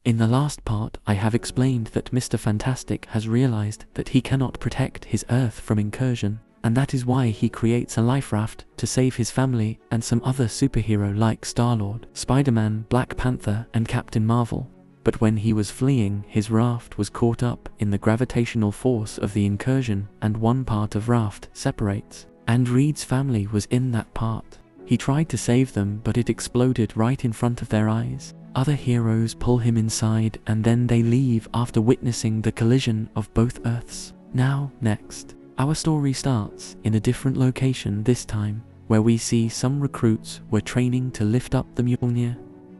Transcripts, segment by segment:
In the last part, I have explained that Mr. Fantastic has realized that he cannot protect his Earth from incursion, and that is why he creates a life raft to save his family and some other superhero like Star-Lord, Spider-Man, Black Panther, and Captain Marvel. But when he was fleeing, his raft was caught up in the gravitational force of the incursion, and one part of raft separates. And Reed's family was in that part. He tried to save them, but it exploded right in front of their eyes. Other heroes pull him inside, and then they leave after witnessing the collision of both Earths. Now, next, our story starts in a different location this time, where we see some recruits were training to lift up the Mjolnir,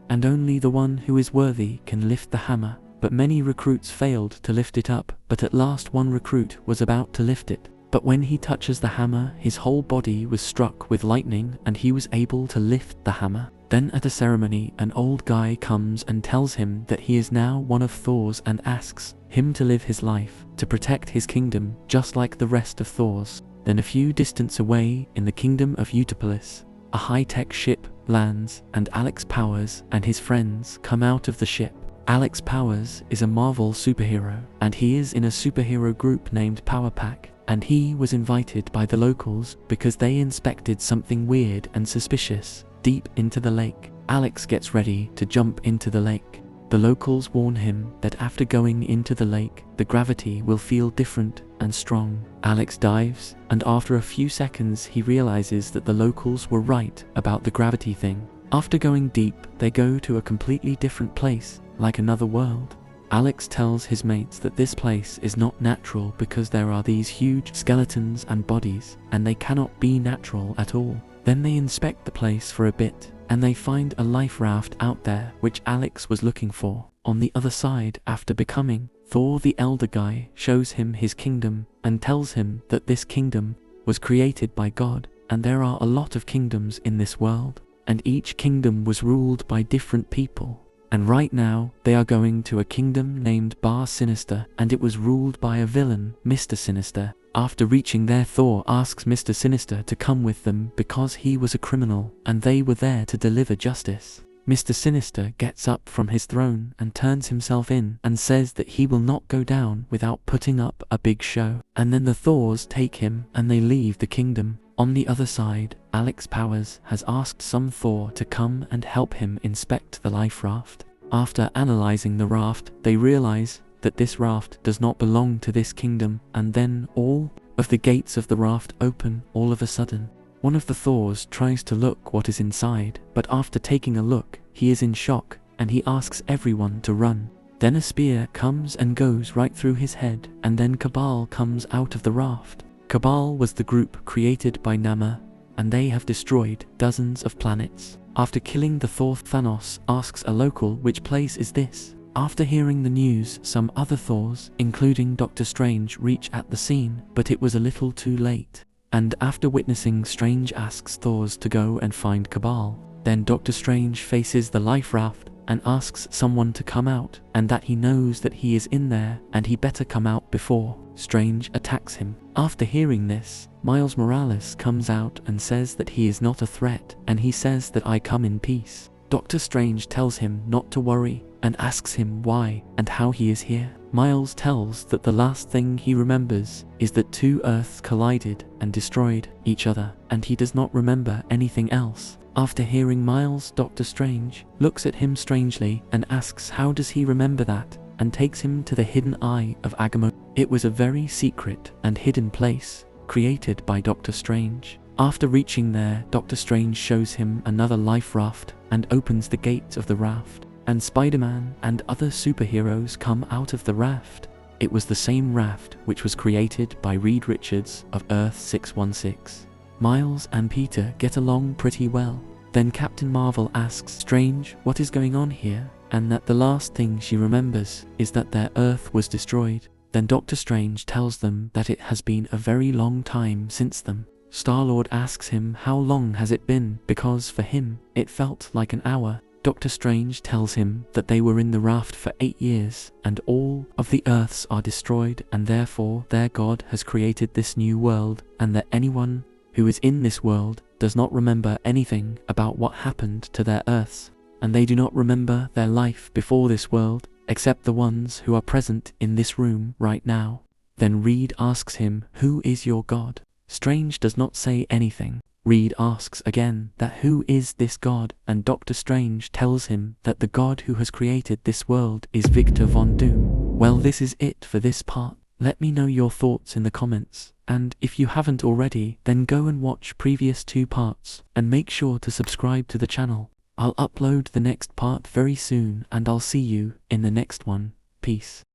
and only the one who is worthy can lift the hammer. But many recruits failed to lift it up, but at last one recruit was about to lift it. But when he touches the hammer, his whole body was struck with lightning and he was able to lift the hammer. Then at a ceremony, an old guy comes and tells him that he is now one of Thors and asks him to live his life, to protect his kingdom, just like the rest of Thors. Then a few distance away, in the kingdom of Utopolis, a high-tech ship lands, and Alex Powers and his friends come out of the ship. Alex Powers is a Marvel superhero, and he is in a superhero group named Power Pack. And he was invited by the locals because they inspected something weird and suspicious deep into the lake. Alex gets ready to jump into the lake. The locals warn him that after going into the lake, the gravity will feel different and strong. Alex dives, and after a few seconds he realizes that the locals were right about the gravity thing. After going deep, they go to a completely different place, like another world. Alex tells his mates that this place is not natural because there are these huge skeletons and bodies, and they cannot be natural at all. Then they inspect the place for a bit, and they find a life raft out there which Alex was looking for. On the other side, after becoming Thor, the elder guy shows him his kingdom and tells him that this kingdom was created by God, and there are a lot of kingdoms in this world, and each kingdom was ruled by different people. And right now, they are going to a kingdom named Sinister, and it was ruled by a villain, Mr. Sinister. After reaching there, Thor asks Mr. Sinister to come with them because he was a criminal, and they were there to deliver justice. Mr. Sinister gets up from his throne and turns himself in and says that he will not go down without putting up a big show. And then the Thors take him and they leave the kingdom. On the other side, Alex Powers has asked some Thor to come and help him inspect the life raft. After analyzing the raft, they realize that this raft does not belong to this kingdom, and then all of the gates of the raft open all of a sudden. One of the Thors tries to look what is inside, but after taking a look, he is in shock and he asks everyone to run. Then a spear comes and goes right through his head, and then Cabal comes out of the raft. Cabal was the group created by Namor, and they have destroyed dozens of planets. After killing the Thor, Thanos asks a local, which place is this? After hearing the news, some other Thors, including Doctor Strange, reach at the scene, but it was a little too late. And after witnessing, Strange asks Thors to go and find Cabal. Then Doctor Strange faces the life raft and asks someone to come out, and that he knows that he is in there and he better come out before Strange attacks him. After hearing this, Miles Morales comes out and says that he is not a threat, and he says that I come in peace. Doctor Strange tells him not to worry and asks him why and how he is here. Miles tells that the last thing he remembers is that two Earths collided and destroyed each other, and he does not remember anything else. After hearing Miles, Doctor Strange looks at him strangely and asks how does he remember that, and takes him to the hidden eye of Agamotto. It was a very secret and hidden place created by Doctor Strange. After reaching there, Doctor Strange shows him another life raft and opens the gates of the raft, and Spider-Man and other superheroes come out of the raft. It was the same raft which was created by Reed Richards of Earth 616. Miles and Peter get along pretty well. Then Captain Marvel asks Strange what is going on here, and that the last thing she remembers is that their Earth was destroyed. Then Doctor Strange tells them that it has been a very long time since them. Star-Lord asks him how long has it been, because for him, it felt like an hour. Doctor Strange tells him that they were in the raft for 8 years, and all of the Earths are destroyed, and therefore their God has created this new world, and that anyone who is in this world does not remember anything about what happened to their Earths, and they do not remember their life before this world, except the ones who are present in this room right now. Then Reed asks him, "Who is your God?" Strange does not say anything. Reed asks again that who is this God, and Doctor Strange tells him that the God who has created this world is Victor Von Doom. Well, this is it for this part. Let me know your thoughts in the comments, and if you haven't already, then go and watch previous 2 parts, and make sure to subscribe to the channel. I'll upload the next part very soon, and I'll see you in the next one. Peace.